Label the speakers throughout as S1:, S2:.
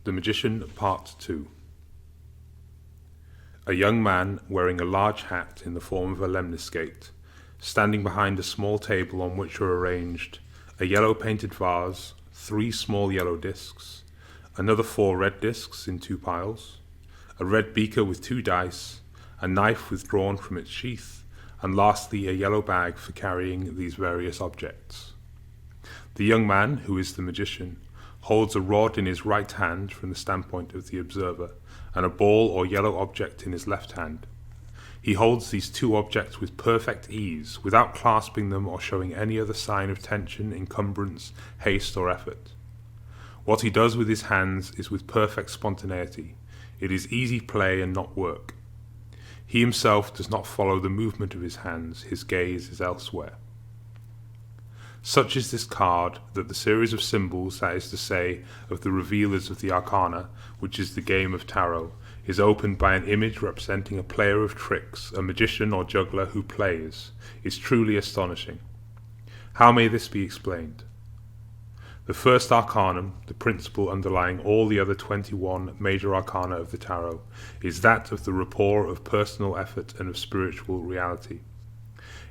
S1: The Magician, Part 2. A young man wearing a large hat in the form of a lemniscate, standing behind a small table on which are arranged a yellow painted vase, 3 small yellow discs, another 4 red discs in 2 piles, a red beaker with 2 dice, a knife withdrawn from its sheath, and lastly a yellow bag for carrying these various objects. The young man, who is the magician, holds a rod in his right hand from the standpoint of the observer, and a ball or yellow object in his left hand. He holds these 2 objects with perfect ease, without clasping them or showing any other sign of tension, encumbrance, haste, or effort. What he does with his hands is with perfect spontaneity. It is easy play and not work. He himself does not follow the movement of his hands, his gaze is elsewhere. Such is this card that the series of symbols, that is to say, of the revealers of the arcana, which is the game of tarot, is opened by an image representing a player of tricks, a magician or juggler who plays, is truly astonishing. How may this be explained? The first arcanum, the principle underlying all the other 21 major arcana of the tarot, is that of the rapport of personal effort and of spiritual reality.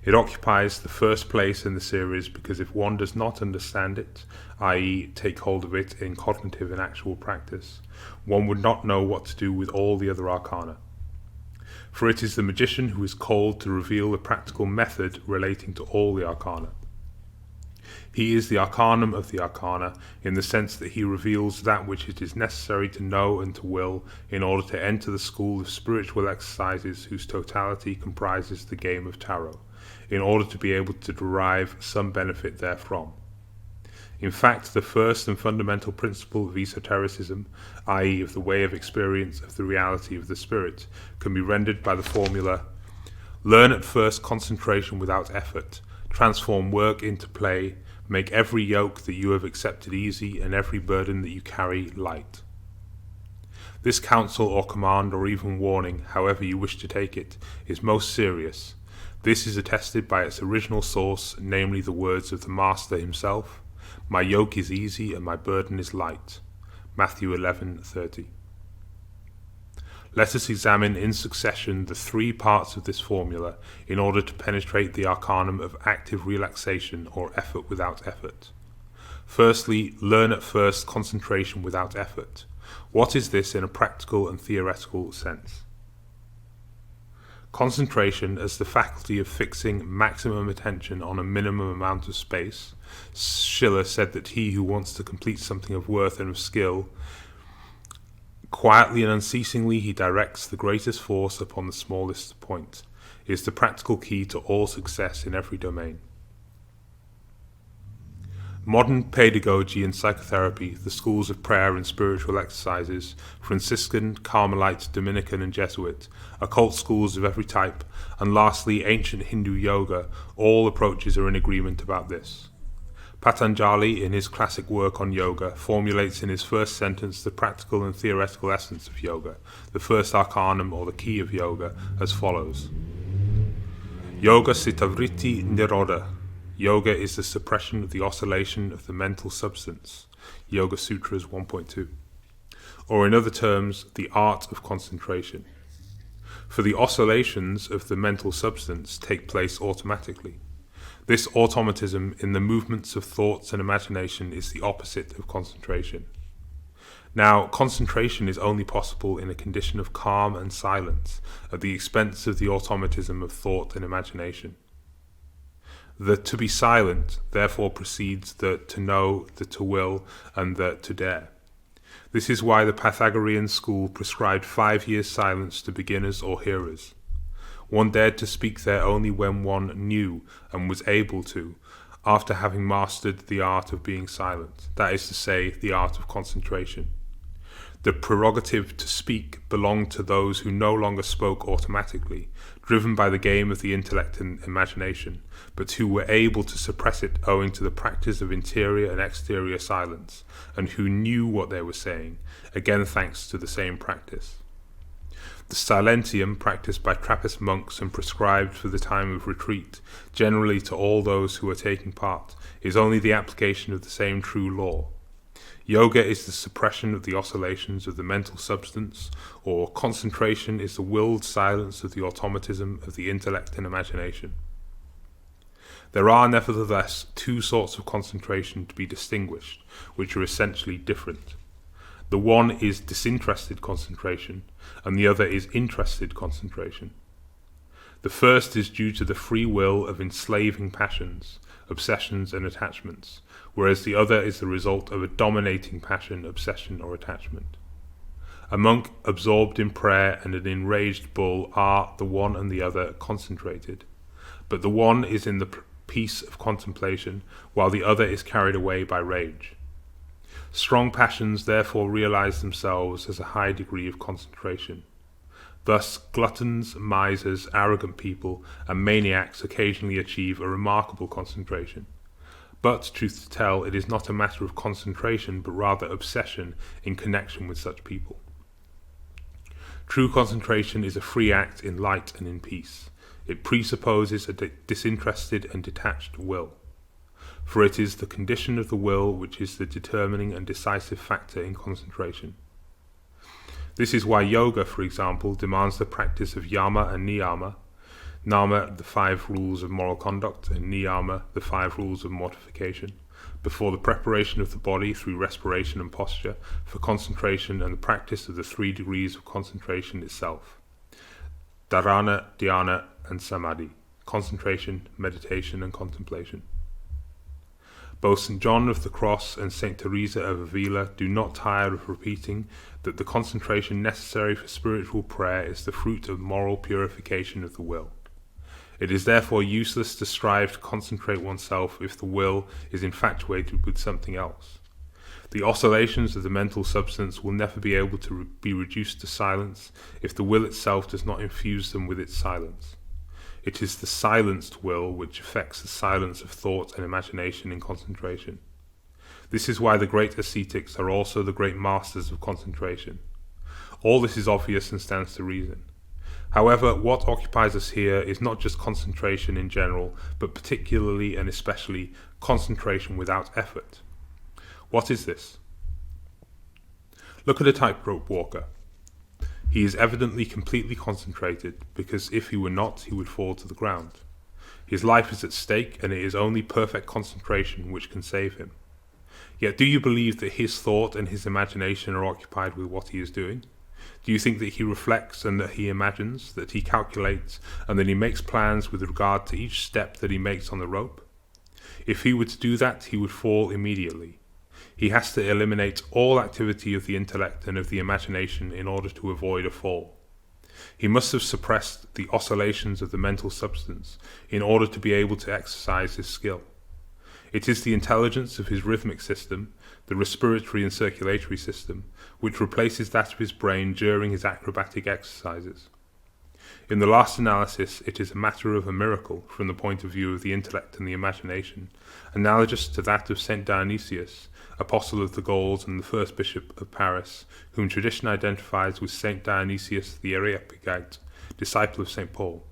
S1: It occupies the first place in the series because if one does not understand it, i.e. take hold of it in cognitive and actual practice, one would not know what to do with all the other arcana. For it is the magician who is called to reveal the practical method relating to all the arcana. He is the arcanum of the arcana in the sense that he reveals that which it is necessary to know and to will in order to enter the school of spiritual exercises whose totality comprises the game of tarot, in order to be able to derive some benefit therefrom. In fact, the first and fundamental principle of esotericism, i.e. of the way of experience of the reality of the spirit, can be rendered by the formula: learn at first concentration without effort, transform work into play, make every yoke that you have accepted easy and every burden that you carry light. This counsel or command or even warning, however you wish to take it, is most serious. This is attested by its original source, namely the words of the Master himself: "My yoke is easy and my burden is light." Matthew 11:30. Let us examine in succession the 3 parts of this formula in order to penetrate the arcanum of active relaxation or effort without effort. Firstly, learn at first concentration without effort. What is this in a practical and theoretical sense? Concentration as the faculty of fixing maximum attention on a minimum amount of space. Schiller said that he who wants to complete something of worth and of skill, quietly and unceasingly he directs the greatest force upon the smallest point, is the practical key to all success in every domain. Modern pedagogy and psychotherapy, the schools of prayer and spiritual exercises, Franciscan, Carmelite, Dominican and Jesuit, occult schools of every type, and lastly ancient Hindu yoga, all approaches are in agreement about this. Patanjali, in his classic work on yoga, formulates in his first sentence the practical and theoretical essence of yoga, the first arcanum or the key of yoga, as follows: Yoga Sitavritti Nirodha. Yoga is the suppression of the oscillation of the mental substance. Yoga Sutras 1.2. Or in other terms, the art of concentration. For the oscillations of the mental substance take place automatically. This automatism in the movements of thoughts and imagination is the opposite of concentration. Now, concentration is only possible in a condition of calm and silence, at the expense of the automatism of thought and imagination. The to be silent therefore precedes the to know, the to will, and the to dare. This is why the Pythagorean school prescribed 5 years' silence to beginners or hearers. One dared to speak there only when one knew and was able to, after having mastered the art of being silent, that is to say, the art of concentration. The prerogative to speak belonged to those who no longer spoke automatically, driven by the game of the intellect and imagination, but who were able to suppress it owing to the practice of interior and exterior silence, and who knew what they were saying, again thanks to the same practice. The silentium practiced by Trappist monks and prescribed for the time of retreat, generally to all those who are taking part, is only the application of the same true law. Yoga is the suppression of the oscillations of the mental substance, or concentration is the willed silence of the automatism of the intellect and imagination. There are nevertheless two sorts of concentration to be distinguished, which are essentially different. The one is disinterested concentration, and the other is interested concentration. The first is due to the free will of enslaving passions, obsessions and attachments, whereas the other is the result of a dominating passion, obsession or attachment. A monk absorbed in prayer and an enraged bull are, the one and the other, concentrated, but the one is in the peace of contemplation, while the other is carried away by rage. Strong passions therefore realize themselves as a high degree of concentration. Thus, gluttons, misers, arrogant people, and maniacs occasionally achieve a remarkable concentration. But, truth to tell, it is not a matter of concentration, but rather obsession in connection with such people. True concentration is a free act in light and in peace. It presupposes a disinterested and detached will. For it is the condition of the will which is the determining and decisive factor in concentration. This is why yoga, for example, demands the practice of yama and niyama, nama, the 5 rules of moral conduct, and niyama, the 5 rules of mortification, before the preparation of the body through respiration and posture for concentration and the practice of the 3 degrees of concentration itself, dharana, dhyana, and samadhi, concentration, meditation, and contemplation. Both St. John of the Cross and St. Teresa of Avila do not tire of repeating that the concentration necessary for spiritual prayer is the fruit of moral purification of the will. It is therefore useless to strive to concentrate oneself if the will is infatuated with something else. The oscillations of the mental substance will never be able to be reduced to silence if the will itself does not infuse them with its silence. It is the silenced will which affects the silence of thought and imagination in concentration. This is why the great ascetics are also the great masters of concentration. All this is obvious and stands to reason. However, what occupies us here is not just concentration in general, but particularly and especially concentration without effort. What is this? Look at a tightrope walker. He is evidently completely concentrated, because if he were not, he would fall to the ground. His life is at stake, and it is only perfect concentration which can save him. Yet do you believe that his thought and his imagination are occupied with what he is doing? Do you think that he reflects and that he imagines, that he calculates, and that he makes plans with regard to each step that he makes on the rope? If he were to do that, he would fall immediately. He has to eliminate all activity of the intellect and of the imagination in order to avoid a fall. He must have suppressed the oscillations of the mental substance in order to be able to exercise his skill. It is the intelligence of his rhythmic system, the respiratory and circulatory system, which replaces that of his brain during his acrobatic exercises. In the last analysis, it is a matter of a miracle from the point of view of the intellect and the imagination, analogous to that of Saint Dionysius, Apostle of the Gauls and the first Bishop of Paris, whom tradition identifies with Saint Dionysius the Areopagite, disciple of Saint Paul.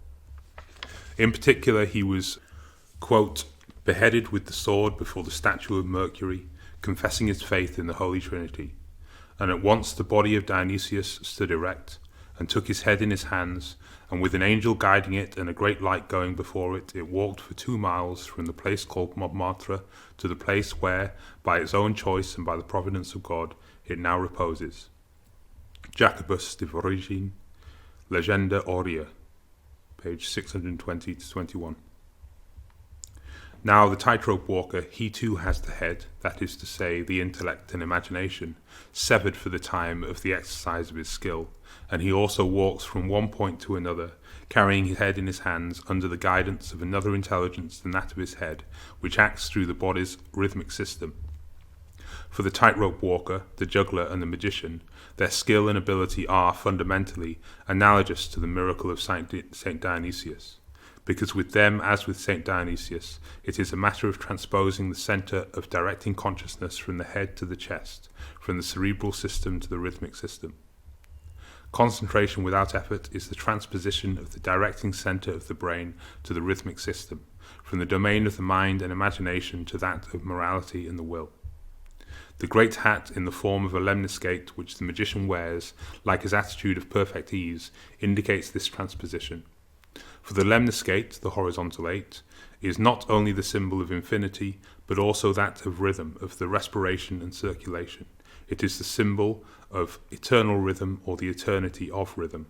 S1: In particular, he was, quote, beheaded with the sword before the statue of Mercury, confessing his faith in the Holy Trinity. And at once the body of Dionysius stood erect, and took his head in his hands, and with an angel guiding it and a great light going before it, it walked for 2 miles from the place called Montmartre to the place where, by its own choice and by the providence of God, it now reposes. Jacobus de Voragine, Legenda Aurea, page 620-21. Now the tightrope walker, he too has the head, that is to say, the intellect and imagination, severed for the time of the exercise of his skill, and he also walks from one point to another, carrying his head in his hands under the guidance of another intelligence than that of his head, which acts through the body's rhythmic system. For the tightrope walker, the juggler, and the magician, their skill and ability are fundamentally analogous to the miracle of Saint Dionysius, because with them, as with Saint Dionysius, it is a matter of transposing the centre of directing consciousness from the head to the chest, from the cerebral system to the rhythmic system. Concentration without effort is the transposition of the directing centre of the brain to the rhythmic system, from the domain of the mind and imagination to that of morality and the will. The great hat in the form of a lemniscate which the magician wears, like his attitude of perfect ease, indicates this transposition. For the lemniscate, the horizontal 8, is not only the symbol of infinity, but also that of rhythm, of the respiration and circulation. It is the symbol of eternal rhythm, or the eternity of rhythm.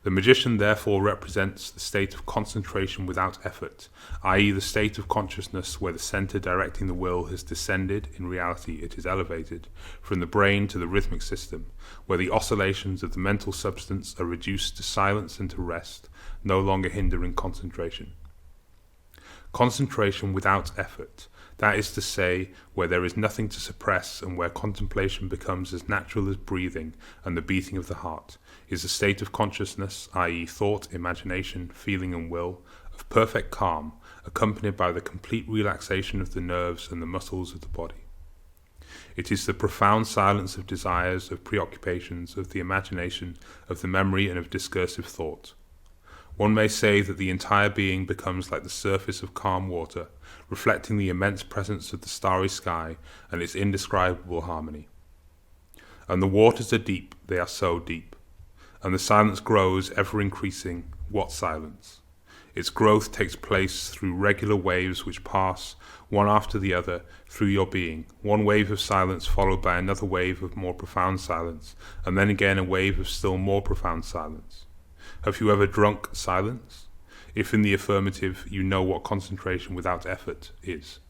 S1: The magician therefore represents the state of concentration without effort, i.e. the state of consciousness where the center directing the will has descended, in reality it is elevated, from the brain to the rhythmic system, where the oscillations of the mental substance are reduced to silence and to rest, no longer hindering concentration. Concentration without effort, that is to say, where there is nothing to suppress and where contemplation becomes as natural as breathing and the beating of the heart, is a state of consciousness, i.e. thought, imagination, feeling and will, of perfect calm, accompanied by the complete relaxation of the nerves and the muscles of the body. It is the profound silence of desires, of preoccupations, of the imagination, of the memory and of discursive thought. One may say that the entire being becomes like the surface of calm water, reflecting the immense presence of the starry sky and its indescribable harmony. And the waters are deep, they are so deep. And the silence grows, ever increasing. What silence! Its growth takes place through regular waves which pass, one after the other, through your being. One wave of silence followed by another wave of more profound silence, and then again a wave of still more profound silence. Have you ever drunk silence? If in the affirmative, you know what concentration without effort is.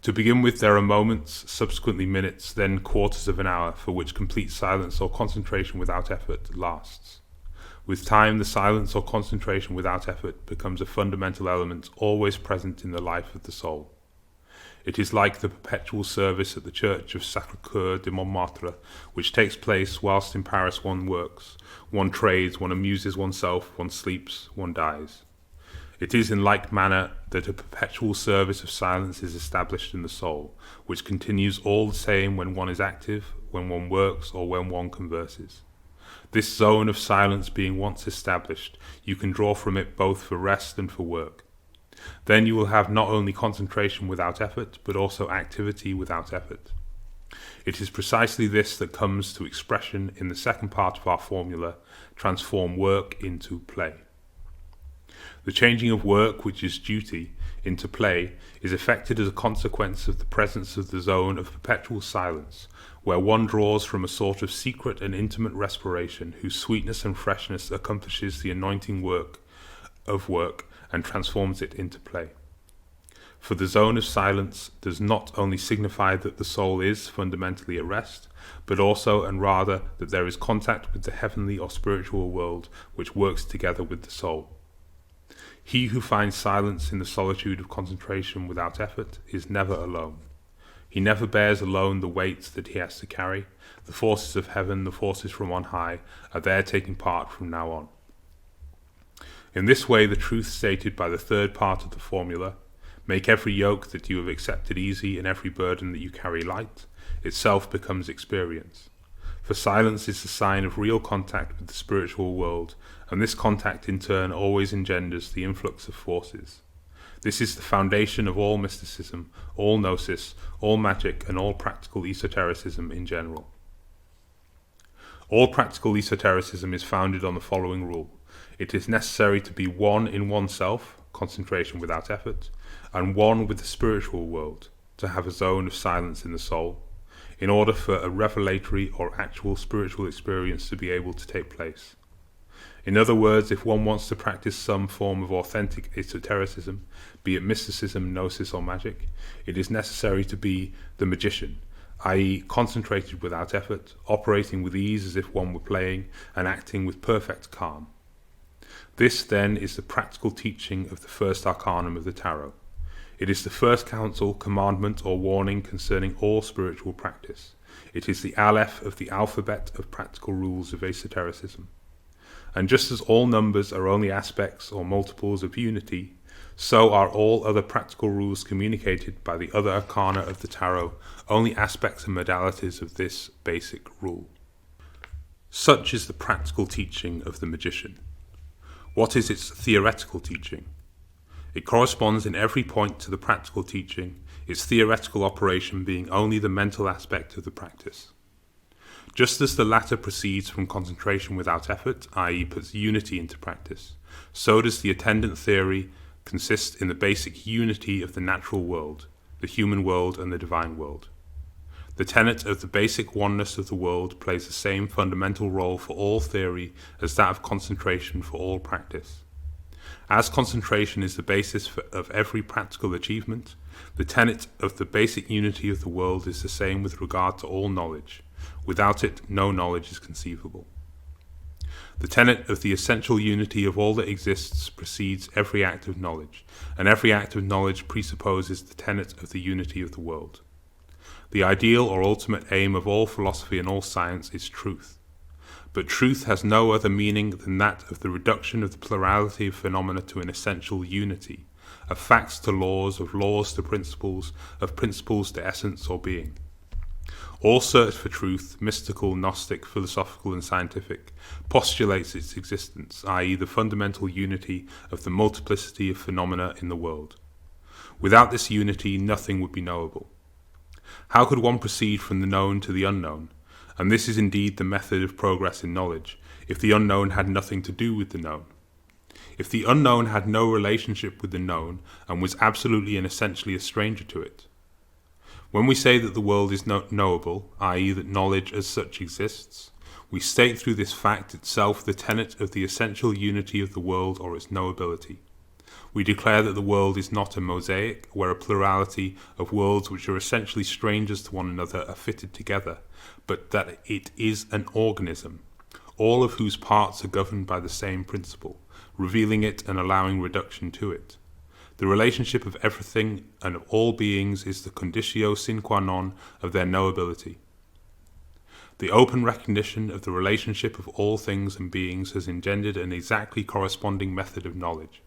S1: To begin with, there are moments, subsequently minutes, then quarters of an hour, for which complete silence or concentration without effort lasts. With time, the silence or concentration without effort becomes a fundamental element always present in the life of the soul. It is like the perpetual service at the church of Sacré-Cœur de Montmartre, which takes place whilst in Paris one works, one trades, one amuses oneself, one sleeps, one dies. It is in like manner that a perpetual service of silence is established in the soul, which continues all the same when one is active, when one works, or when one converses. This zone of silence being once established, you can draw from it both for rest and for work. Then you will have not only concentration without effort, but also activity without effort. It is precisely this that comes to expression in the second part of our formula, transform work into play. The changing of work, which is duty, into play, is effected as a consequence of the presence of the zone of perpetual silence, where one draws from a sort of secret and intimate respiration, whose sweetness and freshness accomplishes the anointing work and transforms it into play. For the zone of silence does not only signify that the soul is fundamentally at rest, but also and rather that there is contact with the heavenly or spiritual world which works together with the soul. He who finds silence in the solitude of concentration without effort is never alone. He never bears alone the weight that he has to carry. The forces of heaven, the forces from on high, are there taking part from now on. In this way, the truth stated by the third part of the formula, make every yoke that you have accepted easy and every burden that you carry light, itself becomes experience. For silence is the sign of real contact with the spiritual world, and this contact in turn always engenders the influx of forces. This is the foundation of all mysticism, all gnosis, all magic, and all practical esotericism in general. All practical esotericism is founded on the following rule. It is necessary to be one in oneself, concentration without effort, and one with the spiritual world, to have a zone of silence in the soul, in order for a revelatory or actual spiritual experience to be able to take place. In other words, if one wants to practice some form of authentic esotericism, be it mysticism, gnosis, or magic, it is necessary to be the magician, i.e. concentrated without effort, operating with ease as if one were playing, and acting with perfect calm. This, then, is the practical teaching of the first arcanum of the tarot. It is the first counsel, commandment, or warning concerning all spiritual practice. It is the aleph of the alphabet of practical rules of esotericism. And just as all numbers are only aspects or multiples of unity, so are all other practical rules communicated by the other arcana of the tarot only aspects and modalities of this basic rule. Such is the practical teaching of the magician. What is its theoretical teaching? It corresponds in every point to the practical teaching its theoretical operation being only the mental aspect of the practice. Just as the latter proceeds from concentration without effort, i.e. puts unity into practice, so does the attendant theory consist in the basic unity of the natural world, the human world and the divine world. The tenet of the basic oneness of the world plays the same fundamental role for all theory as that of concentration for all practice. As concentration is the basis of every practical achievement, the tenet of the basic unity of the world is the same with regard to all knowledge. Without it, no knowledge is conceivable. The tenet of the essential unity of all that exists precedes every act of knowledge, and every act of knowledge presupposes the tenet of the unity of the world. The ideal or ultimate aim of all philosophy and all science is truth. But truth has no other meaning than that of the reduction of the plurality of phenomena to an essential unity, of facts to laws, of laws to principles, of principles to essence or being. All search for truth, mystical, gnostic, philosophical and scientific, postulates its existence, i.e. the fundamental unity of the multiplicity of phenomena in the world. Without this unity, nothing would be knowable. How could one proceed from the known to the unknown? And this is indeed the method of progress in knowledge, if the unknown had nothing to do with the known. If the unknown had no relationship with the known and was absolutely and essentially a stranger to it. When we say that the world is knowable, i.e. that knowledge as such exists, we state through this fact itself the tenet of the essential unity of the world or its knowability. We declare that the world is not a mosaic, where a plurality of worlds which are essentially strangers to one another are fitted together, but that it is an organism, all of whose parts are governed by the same principle, revealing it and allowing reduction to it. The relationship of everything and of all beings is the conditio sine qua non of their knowability. The open recognition of the relationship of all things and beings has engendered an exactly corresponding method of knowledge.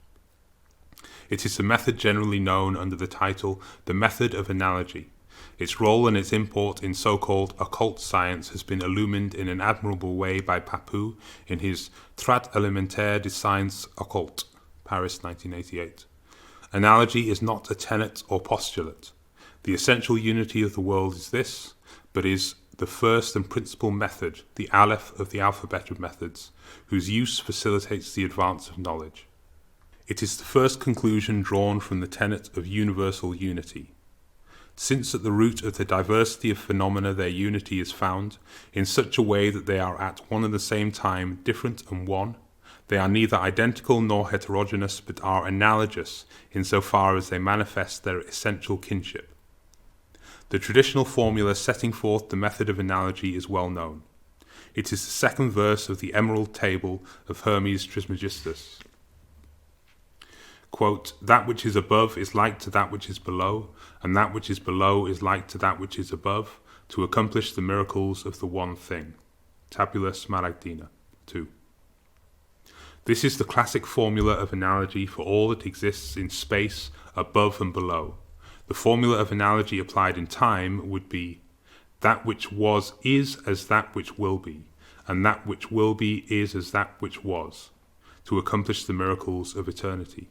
S1: It is the method generally known under the title the method of analogy. Its role and its import in so-called occult science has been illumined in an admirable way by Papou in his Traité élémentaire des sciences occultes, Paris 1988. Analogy is not a tenet or postulate. The essential unity of the world is this, but is the first and principal method, the aleph of the alphabet of methods, whose use facilitates the advance of knowledge. It is the first conclusion drawn from the tenet of universal unity. Since at the root of the diversity of phenomena their unity is found, in such a way that they are at one and the same time different and one, they are neither identical nor heterogeneous, but are analogous insofar as they manifest their essential kinship. The traditional formula setting forth the method of analogy is well known. It is the second verse of the Emerald Table of Hermes Trismegistus. Quote, that which is above is like to that which is below, and that which is below is like to that which is above, to accomplish the miracles of the one thing. Tabula Smaragdina 2. This is the classic formula of analogy for all that exists in space, above and below. The formula of analogy applied in time would be, that which was is as that which will be, and that which will be is as that which was, to accomplish the miracles of eternity.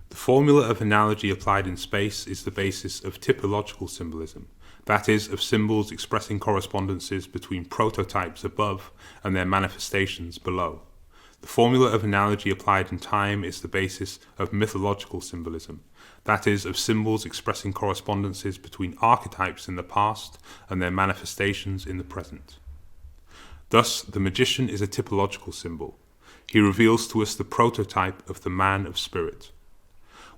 S1: The formula of analogy applied in space is the basis of typological symbolism, that is, of symbols expressing correspondences between prototypes above and their manifestations below. The formula of analogy applied in time is the basis of mythological symbolism, that is, of symbols expressing correspondences between archetypes in the past and their manifestations in the present. Thus, the magician is a typological symbol. He reveals to us the prototype of the man of spirit.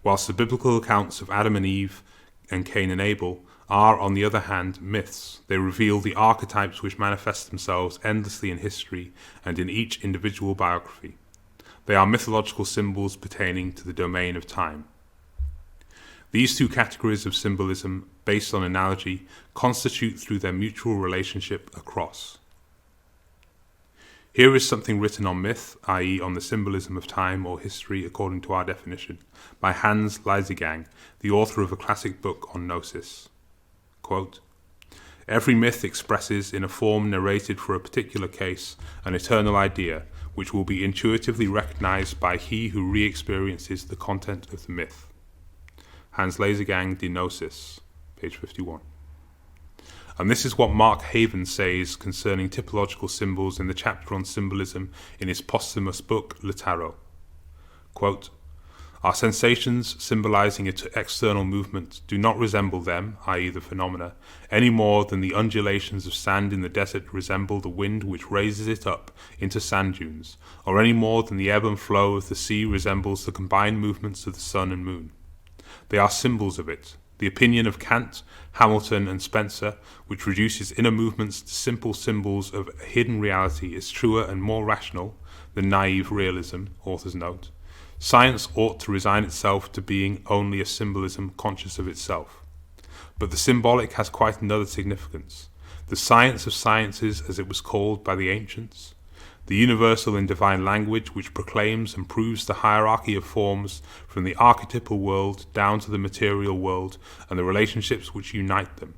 S1: Whilst the biblical accounts of Adam and Eve and Cain and Abel are, on the other hand, myths. They reveal the archetypes which manifest themselves endlessly in history and in each individual biography. They are mythological symbols pertaining to the domain of time. These two categories of symbolism, based on analogy, constitute through their mutual relationship a cross. Here is something written on myth, i.e. on the symbolism of time or history according to our definition, by Hans Leisegang, the author of a classic book on gnosis. Quote, every myth expresses in a form narrated for a particular case an eternal idea which will be intuitively recognized by he who re-experiences the content of the myth. Hans Lasergang Die Gnosis, page 51. And this is what Mark Haven says concerning typological symbols in the chapter on symbolism in his posthumous book, Le Tarot. Quote, "Our sensations symbolizing external movement do not resemble them, i.e. the phenomena, any more than the undulations of sand in the desert resemble the wind which raises it up into sand dunes, or any more than the ebb and flow of the sea resembles the combined movements of the sun and moon. They are symbols of it. The opinion of Kant, Hamilton, and Spencer, which reduces inner movements to simple symbols of a hidden reality, is truer and more rational than naive realism," author's note. "Science ought to resign itself to being only a symbolism conscious of itself. But the symbolic has quite another significance. The science of sciences, as it was called by the ancients, the universal and divine language which proclaims and proves the hierarchy of forms from the archetypal world down to the material world and the relationships which unite them.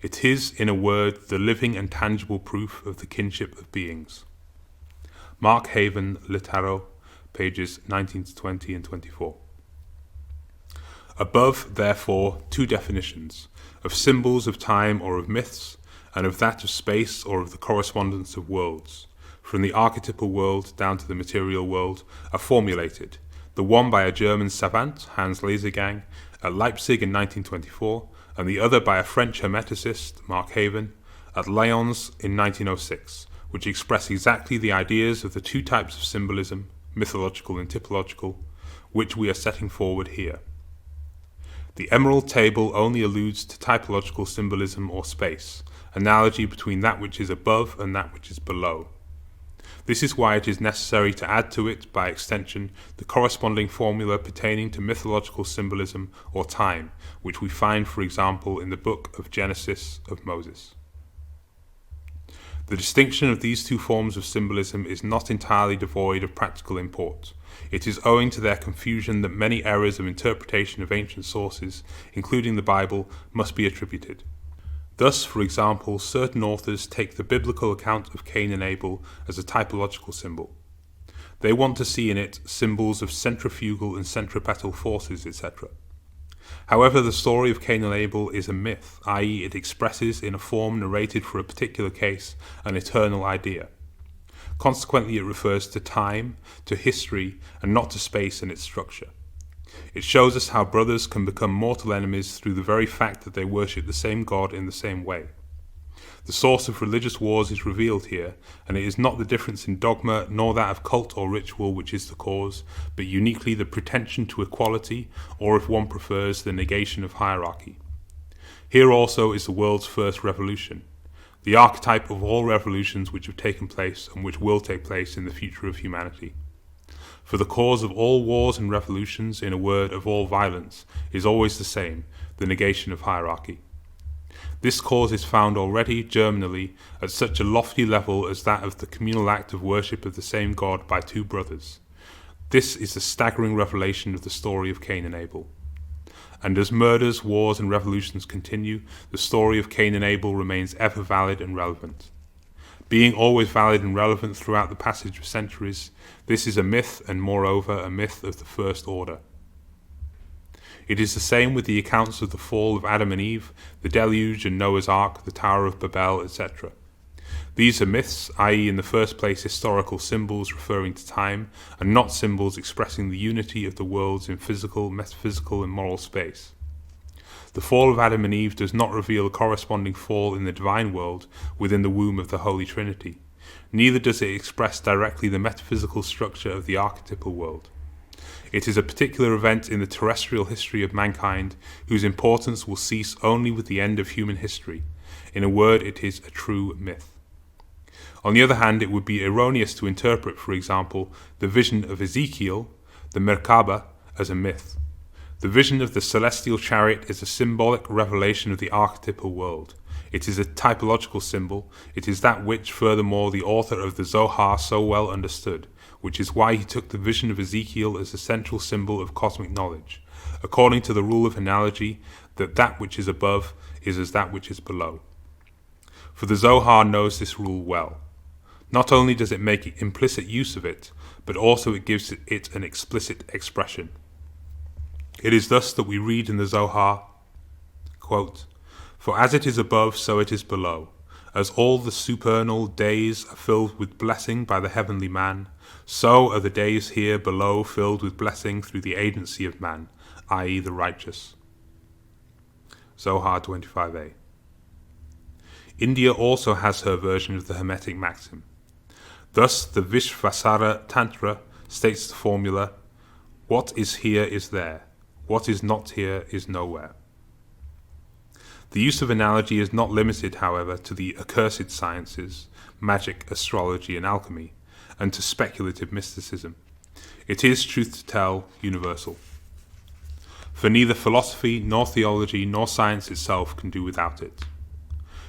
S1: It is, in a word, the living and tangible proof of the kinship of beings." Mark Haven, Le Tarot, pages 19 to 20 and 24. Above, therefore, two definitions, of symbols of time or of myths, and of that of space or of the correspondence of worlds, from the archetypal world down to the material world, are formulated, the one by a German savant, Hans Lasergang, at Leipzig in 1924, and the other by a French hermeticist, Mark Haven, at Lyons in 1906, which express exactly the ideas of the two types of symbolism, mythological and typological, which we are setting forward here. The Emerald Table only alludes to typological symbolism or space, analogy between that which is above and that which is below. This is why it is necessary to add to it, by extension, the corresponding formula pertaining to mythological symbolism or time, which we find, for example, in the book of Genesis of Moses. The distinction of these two forms of symbolism is not entirely devoid of practical import. It is owing to their confusion that many errors of interpretation of ancient sources, including the Bible, must be attributed. Thus, for example, certain authors take the biblical account of Cain and Abel as a typological symbol. They want to see in it symbols of centrifugal and centripetal forces, etc. However, the story of Cain and Abel is a myth, i.e. it expresses in a form narrated for a particular case an eternal idea. Consequently, it refers to time, to history, and not to space and its structure. It shows us how brothers can become mortal enemies through the very fact that they worship the same God in the same way. The source of religious wars is revealed here, and it is not the difference in dogma nor that of cult or ritual which is the cause, but uniquely the pretension to equality, or if one prefers, the negation of hierarchy. Here also is the world's first revolution, the archetype of all revolutions which have taken place and which will take place in the future of humanity. For the cause of all wars and revolutions, in a word, of all violence, is always the same, the negation of hierarchy. This cause is found already, germinally, at such a lofty level as that of the communal act of worship of the same God by two brothers. This is the staggering revelation of the story of Cain and Abel. And as murders, wars, and revolutions continue, the story of Cain and Abel remains ever valid and relevant. Being always valid and relevant throughout the passage of centuries, this is a myth, and moreover a myth of the first order. It is the same with the accounts of the fall of Adam and Eve, the deluge and Noah's Ark, the Tower of Babel, etc. These are myths, i.e. in the first place historical symbols referring to time, and not symbols expressing the unity of the worlds in physical, metaphysical, and moral space. The fall of Adam and Eve does not reveal a corresponding fall in the divine world within the womb of the Holy Trinity. Neither does it express directly the metaphysical structure of the archetypal world. It is a particular event in the terrestrial history of mankind whose importance will cease only with the end of human history. In a word, it is a true myth. On the other hand, it would be erroneous to interpret, for example, the vision of Ezekiel, the Merkaba, as a myth. The vision of the celestial chariot is a symbolic revelation of the archetypal world. It is a typological symbol. It is that which, furthermore, the author of the Zohar so well understood, which is why he took the vision of Ezekiel as a central symbol of cosmic knowledge, according to the rule of analogy that that which is above is as that which is below. For the Zohar knows this rule well. Not only does it make implicit use of it, but also it gives it an explicit expression. It is thus that we read in the Zohar, quote, "For as it is above, so it is below. As all the supernal days are filled with blessing by the heavenly man, so are the days here below filled with blessing through the agency of man, i.e. the righteous." Zohar 25a. India also has her version of the Hermetic maxim. Thus, the Vishvasara Tantra states the formula, "What is here is there. What is not here is nowhere." The use of analogy is not limited, however, to the accursed sciences, magic, astrology, and alchemy, and to speculative mysticism. It is, truth to tell, universal. For neither philosophy, nor theology, nor science itself can do without it.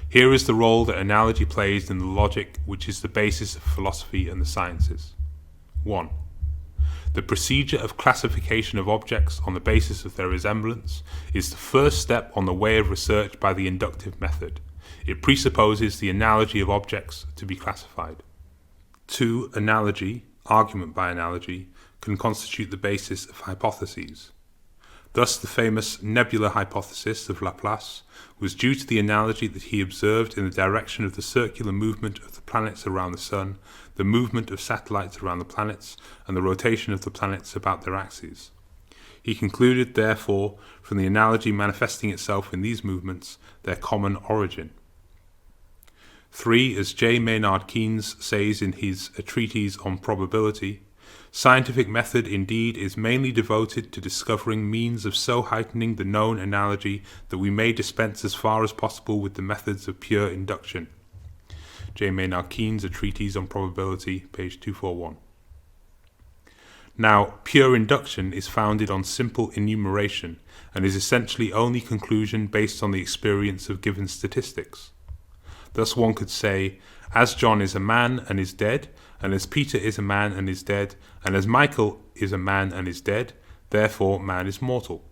S1: Here is the role that analogy plays in the logic which is the basis of philosophy and the sciences. 1. The procedure of classification of objects on the basis of their resemblance is the first step on the way of research by the inductive method. It presupposes the analogy of objects to be classified. 2. Analogy, argument by analogy, can constitute the basis of hypotheses. Thus the famous nebula hypothesis of Laplace was due to the analogy that he observed in the direction of the circular movement of the planets around the Sun, the movement of satellites around the planets, and the rotation of the planets about their axes. He concluded, therefore, from the analogy manifesting itself in these movements, their common origin. 3. As J. Maynard Keynes says in his A Treatise on Probability, scientific method indeed is mainly devoted to discovering means of so heightening the known analogy that we may dispense as far as possible with the methods of pure induction. J. Maynard Keynes, A Treatise on Probability, page 241. Now, pure induction is founded on simple enumeration and is essentially only conclusion based on the experience of given statistics. Thus one could say, as John is a man and is dead, and as Peter is a man and is dead, and as Michael is a man and is dead, therefore man is mortal.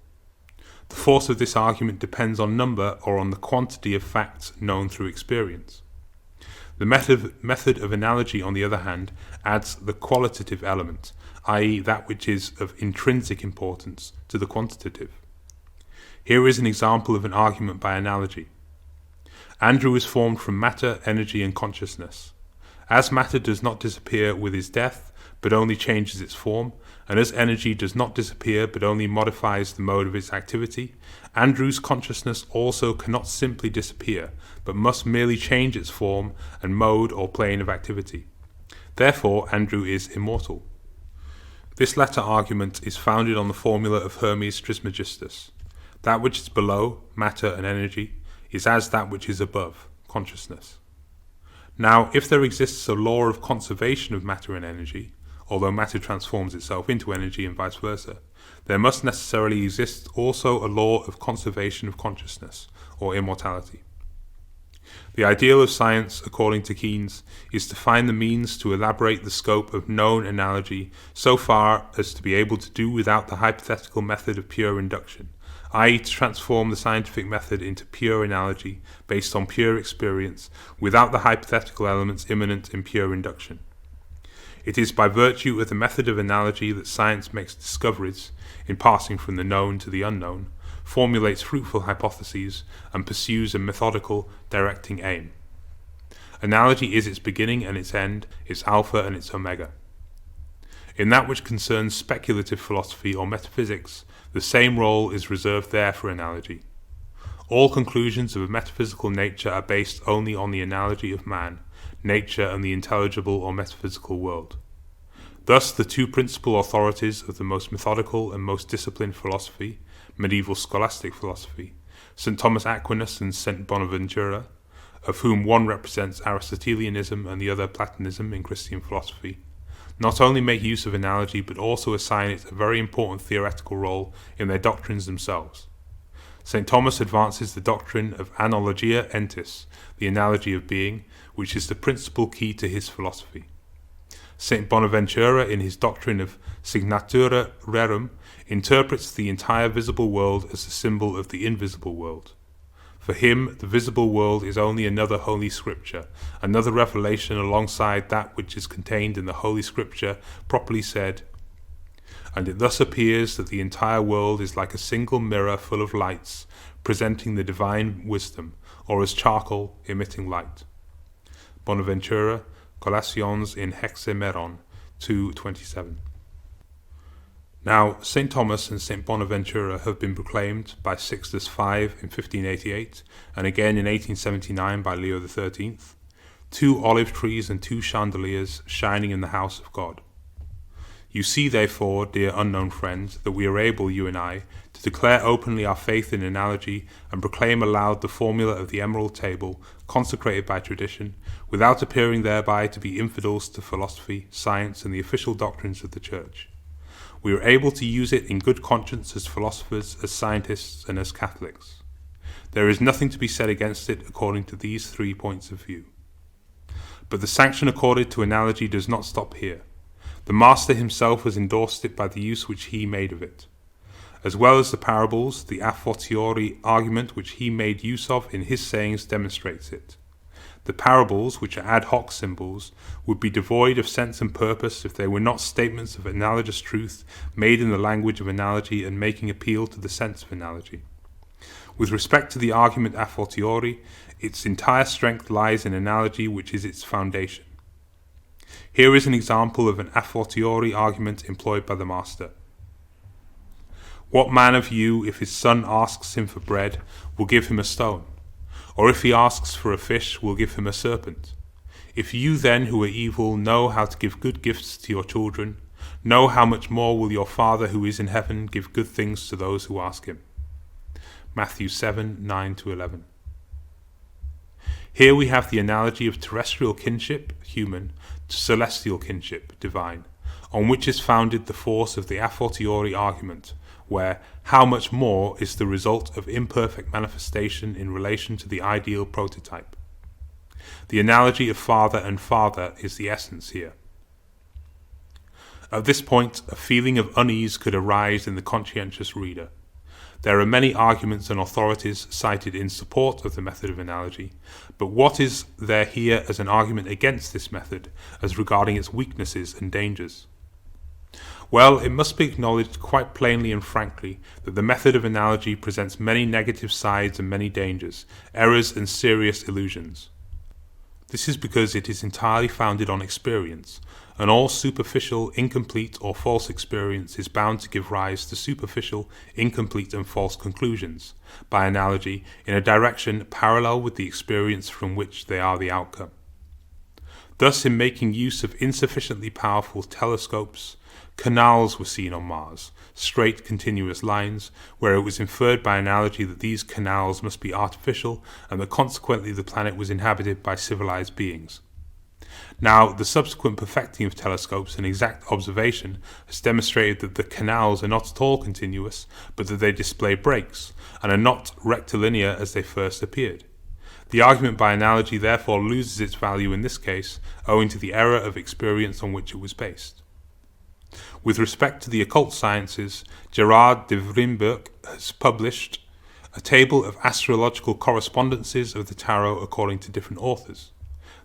S1: The force of this argument depends on number or on the quantity of facts known through experience. The method of analogy, on the other hand, adds the qualitative element, i.e. that which is of intrinsic importance, to the quantitative. Here is an example of an argument by analogy. Andrew is formed from matter, energy, and consciousness. As matter does not disappear with his death, but only changes its form, and as energy does not disappear but only modifies the mode of its activity, Andrew's consciousness also cannot simply disappear, but must merely change its form and mode or plane of activity. Therefore, Andrew is immortal. This latter argument is founded on the formula of Hermes Trismegistus. That which is below, matter and energy, is as that which is above, consciousness. Now, if there exists a law of conservation of matter and energy, although matter transforms itself into energy and vice versa, there must necessarily exist also a law of conservation of consciousness, or immortality. The ideal of science, according to Keynes, is to find the means to elaborate the scope of known analogy so far as to be able to do without the hypothetical method of pure induction, i.e. to transform the scientific method into pure analogy based on pure experience without the hypothetical elements immanent in pure induction. It is by virtue of the method of analogy that science makes discoveries, in passing from the known to the unknown, formulates fruitful hypotheses, and pursues a methodical, directing aim. Analogy is its beginning and its end, its alpha and its omega. In that which concerns speculative philosophy or metaphysics, the same role is reserved there for analogy. All conclusions of a metaphysical nature are based only on the analogy of man, nature, and the intelligible or metaphysical world. Thus, the two principal authorities of the most methodical and most disciplined philosophy, medieval scholastic philosophy, St. Thomas Aquinas and St. Bonaventura, of whom one represents Aristotelianism and the other Platonism in Christian philosophy, not only make use of analogy but also assign it a very important theoretical role in their doctrines themselves. St. Thomas advances the doctrine of analogia entis, the analogy of being, which is the principal key to his philosophy. St. Bonaventura, in his doctrine of signatura rerum, interprets the entire visible world as the symbol of the invisible world. For him, the visible world is only another Holy Scripture, another revelation alongside that which is contained in the Holy Scripture, properly said. and it thus appears that the entire world is like a single mirror full of lights, presenting the divine wisdom, or as charcoal emitting light. Bonaventura, Collations in Hexameron 2:27. Now, St. Thomas and St. Bonaventura have been proclaimed by Sixtus V in 1588, and again in 1879 by Leo XIII, two olive trees and two chandeliers shining in the house of God. You see, therefore, dear unknown friend, that we are able, you and I, to declare openly our faith in analogy and proclaim aloud the formula of the Emerald Table, consecrated by tradition, without appearing thereby to be infidels to philosophy, science, and the official doctrines of the Church. We are able to use it in good conscience as philosophers, as scientists, and as Catholics. There is nothing to be said against it according to these 3 points of view. But the sanction accorded to analogy does not stop here. The Master himself has endorsed it by the use which he made of it. As well as the parables, the a fortiori argument which he made use of in his sayings demonstrates it. The parables, which are ad hoc symbols, would be devoid of sense and purpose if they were not statements of analogous truth made in the language of analogy and making appeal to the sense of analogy. With respect to the argument a fortiori, its entire strength lies in analogy, which is its foundation. Here is an example of an a fortiori argument employed by the Master. What man of you, if his son asks him for bread, will give him a stone? Or if he asks for a fish, will give him a serpent? If you then, who are evil, know how to give good gifts to your children, know how much more will your Father who is in heaven give good things to those who ask him. Matthew 7:9-11. Here we have the analogy of terrestrial kinship, human, to celestial kinship, divine, on which is founded the force of the a fortiori argument, where how much more is the result of imperfect manifestation in relation to the ideal prototype. The analogy of father and father is the essence here. At this point, a feeling of unease could arise in the conscientious reader. There are many arguments and authorities cited in support of the method of analogy, but what is there here as an argument against this method, as regarding its weaknesses and dangers? Well, it must be acknowledged quite plainly and frankly that the method of analogy presents many negative sides and many dangers, errors and serious illusions. This is because it is entirely founded on experience, and all superficial, incomplete or false experience is bound to give rise to superficial, incomplete and false conclusions, by analogy, in a direction parallel with the experience from which they are the outcome. Thus, in making use of insufficiently powerful telescopes, canals were seen on Mars, straight continuous lines, where it was inferred by analogy that these canals must be artificial and that consequently the planet was inhabited by civilized beings. Now, the subsequent perfecting of telescopes and exact observation has demonstrated that the canals are not at all continuous, but that they display breaks, and are not rectilinear as they first appeared. The argument by analogy therefore loses its value in this case, owing to the error of experience on which it was based. With respect to the occult sciences, Gerard de Vrimberg has published a table of astrological correspondences of the tarot according to different authors.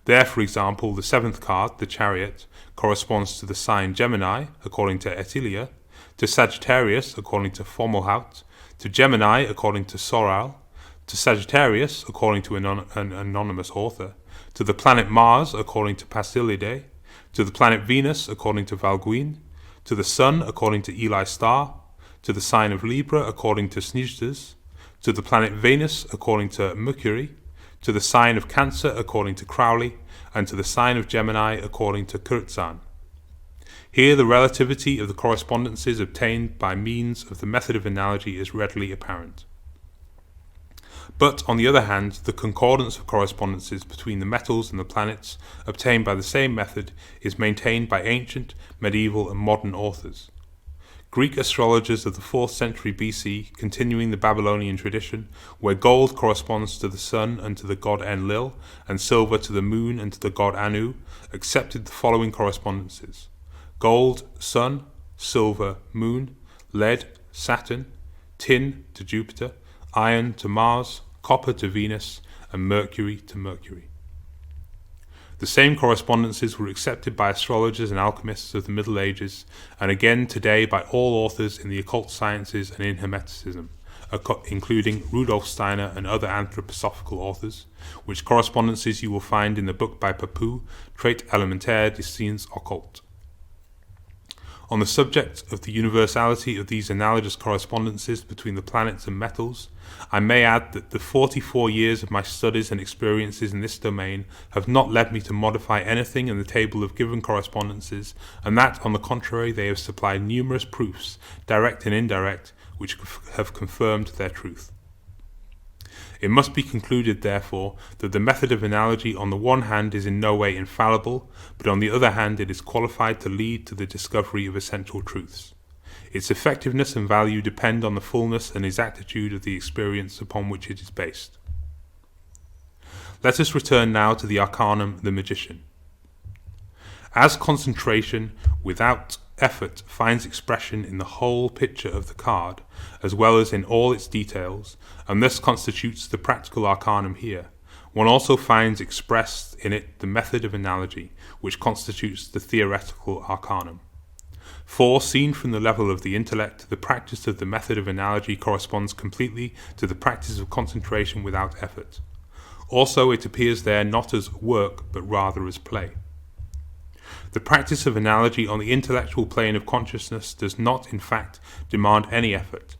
S1: There, for example, the seventh card, the Chariot, corresponds to the sign Gemini, according to Etilia, to Sagittarius, according to Fomalhaut, to Gemini, according to Soral, to Sagittarius, according to an anonymous author, to the planet Mars, according to Pasilidae, to the planet Venus, according to Valguin, to the Sun, according to Eli Star, to the sign of Libra, according to Snijdes, to the planet Venus, according to Mercury, to the sign of Cancer, according to Crowley, and to the sign of Gemini, according to Kurzan. Here the relativity of the correspondences obtained by means of the method of analogy is readily apparent. But, on the other hand, the concordance of correspondences between the metals and the planets, obtained by the same method, is maintained by ancient, medieval, and modern authors. Greek astrologers of the 4th century BC, continuing the Babylonian tradition, where gold corresponds to the sun and to the god Enlil, and silver to the moon and to the god Anu, accepted the following correspondences: gold, sun; silver, moon; lead, Saturn; tin to Jupiter; iron to Mars; copper to Venus; and mercury to Mercury. The same correspondences were accepted by astrologers and alchemists of the Middle Ages, and again today by all authors in the occult sciences and in Hermeticism, including Rudolf Steiner and other anthroposophical authors, which correspondences you will find in the book by Papou, Traité élémentaire des sciences occultes. On the subject of the universality of these analogous correspondences between the planets and metals, I may add that the 44 years of my studies and experiences in this domain have not led me to modify anything in the table of given correspondences, and that, on the contrary, they have supplied numerous proofs, direct and indirect, which have confirmed their truth. It must be concluded, therefore, that the method of analogy on the one hand is in no way infallible, but on the other hand it is qualified to lead to the discovery of essential truths. Its effectiveness and value depend on the fullness and exactitude of the experience upon which it is based. Let us return now to the arcanum, the magician. As concentration without effort finds expression in the whole picture of the card, as well as in all its details, and thus constitutes the practical arcanum here, one also finds expressed in it the method of analogy, which constitutes the theoretical arcanum. For, seen from the level of the intellect, the practice of the method of analogy corresponds completely to the practice of concentration without effort. Also, it appears there not as work, but rather as play. The practice of analogy on the intellectual plane of consciousness does not, in fact, demand any effort.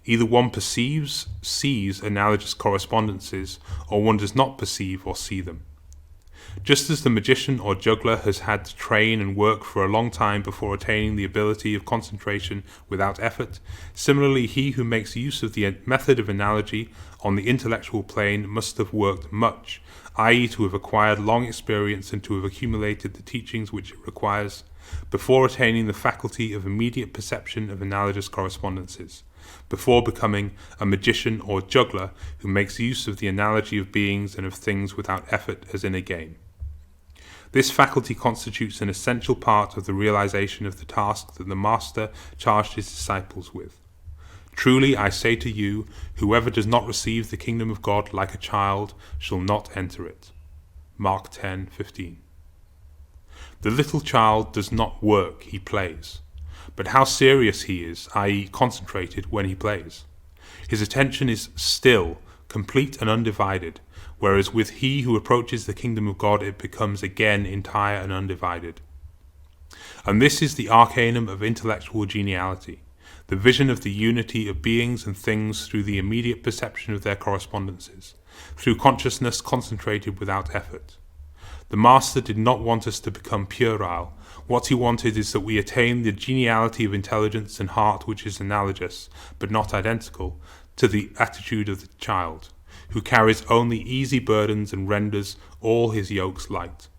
S1: Either one perceives, sees analogous correspondences, or one does not perceive or see them. Just as the magician or juggler has had to train and work for a long time before attaining the ability of concentration without effort, similarly he who makes use of the method of analogy on the intellectual plane must have worked much, i.e. to have acquired long experience and to have accumulated the teachings which it requires, before attaining the faculty of immediate perception of analogous correspondences, before becoming a magician or juggler who makes use of the analogy of beings and of things without effort as in a game. This faculty constitutes an essential part of the realization of the task that the Master charged his disciples with. Truly I say to you, whoever does not receive the kingdom of God like a child shall not enter it. Mark 10:15. The little child does not work, he plays. But how serious he is, i.e. concentrated, when he plays. His attention is still, complete and undivided, whereas with he who approaches the kingdom of God it becomes again entire and undivided. And this is the arcanum of intellectual geniality, the vision of the unity of beings and things through the immediate perception of their correspondences, through consciousness concentrated without effort. The Master did not want us to become puerile. What he wanted is that we attain the geniality of intelligence and heart which is analogous, but not identical, to the attitude of the child, who carries only easy burdens and renders all his yokes light.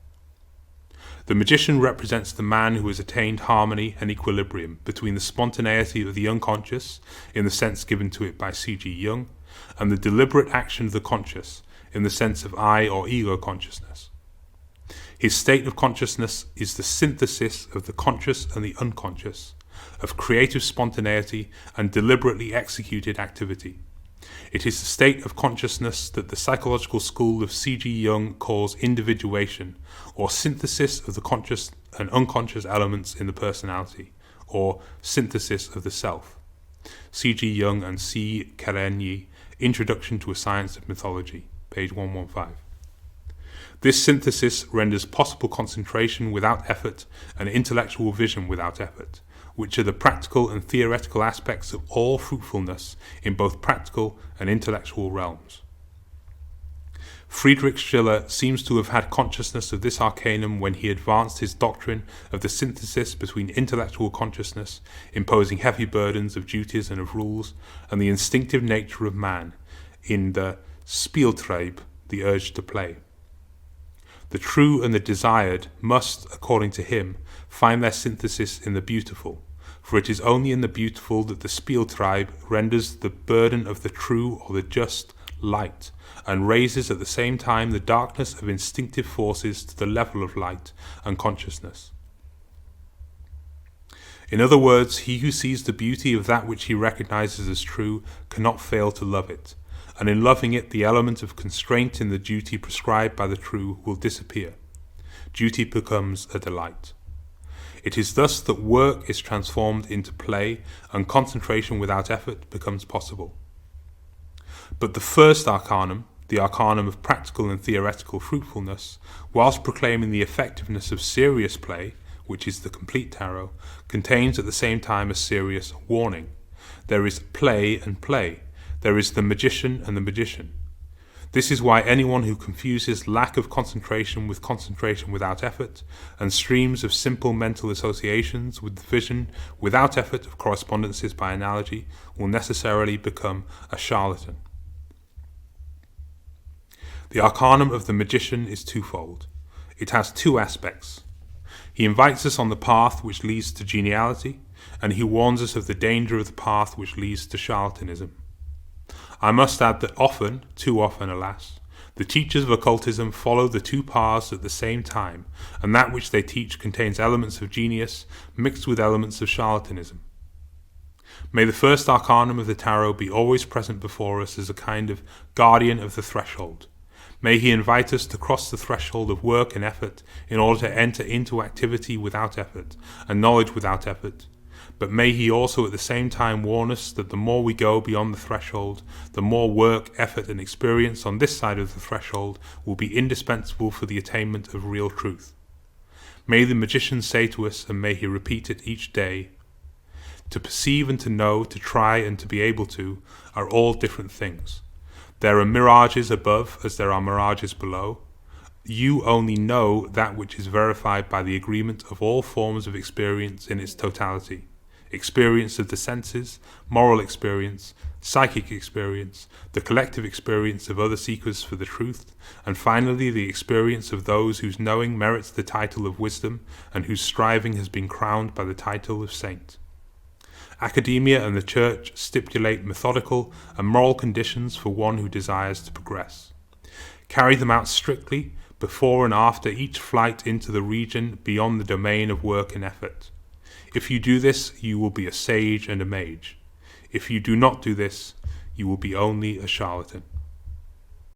S1: The magician represents the man who has attained harmony and equilibrium between the spontaneity of the unconscious, in the sense given to it by C.G. Jung, and the deliberate action of the conscious, in the sense of I or ego consciousness. His state of consciousness is the synthesis of the conscious and the unconscious, of creative spontaneity and deliberately executed activity. It is the state of consciousness that the psychological school of C.G. Jung calls individuation, or synthesis of the conscious and unconscious elements in the personality, or synthesis of the self. C.G. Jung and C. Kerenyi, Introduction to a Science of Mythology, page 115. This synthesis renders possible concentration without effort and intellectual vision without effort, which are the practical and theoretical aspects of all fruitfulness in both practical and intellectual realms. Friedrich Schiller seems to have had consciousness of this arcanum when he advanced his doctrine of the synthesis between intellectual consciousness, imposing heavy burdens of duties and of rules, and the instinctive nature of man, in the Spieltrieb, the urge to play. The true and the desired must, according to him, find their synthesis in the beautiful, for it is only in the beautiful that the Spieltrieb renders the burden of the true or the just light, and raises at the same time the darkness of instinctive forces to the level of light and consciousness. In other words, he who sees the beauty of that which he recognizes as true cannot fail to love it, and in loving it the element of constraint in the duty prescribed by the true will disappear. duty becomes a delight. It is thus that work is transformed into play and concentration without effort becomes possible. But the first arcanum, the arcanum of practical and theoretical fruitfulness, whilst proclaiming the effectiveness of serious play, which is the complete tarot, contains at the same time a serious warning. There is play and play. There is the magician and the magician. This is why anyone who confuses lack of concentration with concentration without effort, and streams of simple mental associations with the vision without effort of correspondences by analogy, will necessarily become a charlatan. The arcanum of the magician is twofold. It has two aspects. He invites us on the path which leads to geniality, and he warns us of the danger of the path which leads to charlatanism. I must add that often, too often alas, the teachers of occultism follow the two paths at the same time, and that which they teach contains elements of genius mixed with elements of charlatanism. May the first arcanum of the tarot be always present before us as a kind of guardian of the threshold. May he invite us to cross the threshold of work and effort in order to enter into activity without effort and knowledge without effort. But may he also at the same time warn us that the more we go beyond the threshold, the more work, effort and experience on this side of the threshold will be indispensable for the attainment of real truth. May the magician say to us, and may he repeat it each day, to perceive and to know, to try and to be able to, are all different things. There are mirages above as there are mirages below. You only know that which is verified by the agreement of all forms of experience in its totality. Experience of the senses, moral experience, psychic experience, the collective experience of other seekers for the truth, and finally the experience of those whose knowing merits the title of wisdom and whose striving has been crowned by the title of saint. Academia and the Church stipulate methodical and moral conditions for one who desires to progress. Carry them out strictly before and after each flight into the region beyond the domain of work and effort. If you do this, you will be a sage and a mage. If you do not do this, you will be only a charlatan.